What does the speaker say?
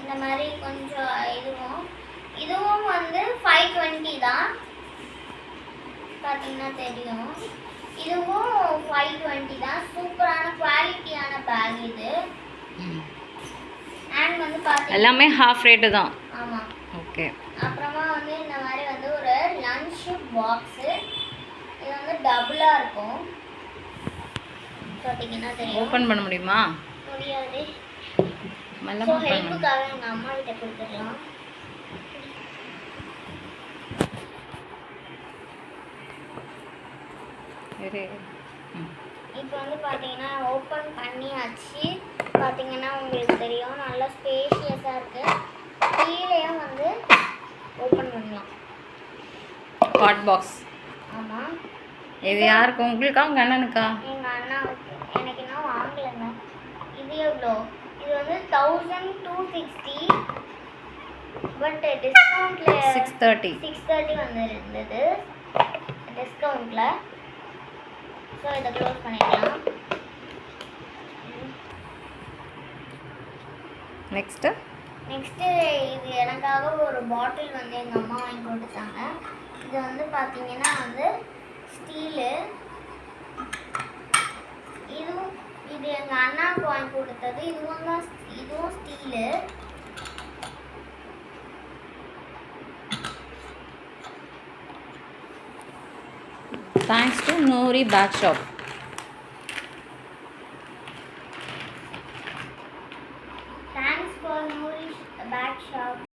இந்த மாதிரி கொஞ்சம் இதுவும் வந்து 520 தான், பார்த்தீங்கன்னா தெரியும். இதுவும் 520 தான். சூப்பரான குவாலிட்டியான பேக் இது. அண்ட் வந்து பார்த்தீங்கன்னா எல்லாமே ஹாஃப் ரேட்டு தான். ஆமாம். ஓகே. அப்புறமா வந்து இந்த மாதிரி வந்து ஒரு லஞ்ச் பாக்ஸு. இது வந்து டபுளாக இருக்கும், பார்த்தீங்கன்னா தெரியும். ஓப்பன் பண்ண முடியுமா? முடியாது. மெல்லமா ஸோ ஹெல்ப்புக்காக எங்கள் அம்மா கிட்ட கொடுத்துடலாம். இப்போ வந்து பார்த்தீங்கன்னா ஓப்பன் பண்ணியாச்சு. பார்த்தீங்கன்னா உங்களுக்கு தெரியும், நல்லா ஸ்பேஷியஸாக இருக்குது. கீழேயும் வந்து ஓப்பன் பண்ணலாம். Hot box. ஆமாம். இது யாருக்கு? உங்களுக்கா உங்கள் அண்ணனுக்கா? எங்கள் அண்ணாவுக்கு. எனக்கு இன்னும் வாங்கலைங்க. இது எவ்வளோ? இது வந்து 1260. பட் டிஸ்கவுண்ட்டில் 630 வந்து இருந்தது டிஸ்கவுண்ட்டில். ஸோ இதை க்ளோஸ் பண்ணிக்கலாம். நெக்ஸ்ட்டு இது எனக்காக ஒரு பாட்டில் வந்து எங்கள் அம்மா வாங்கி கொடுத்தாங்க. இது வந்து பார்த்தீங்கன்னா வந்து ஸ்டீலு. இது எங்கள் அண்ணாவுக்கு வாங்கி கொடுத்தது. இதுவும் steel. Thanks to Noori bag shop.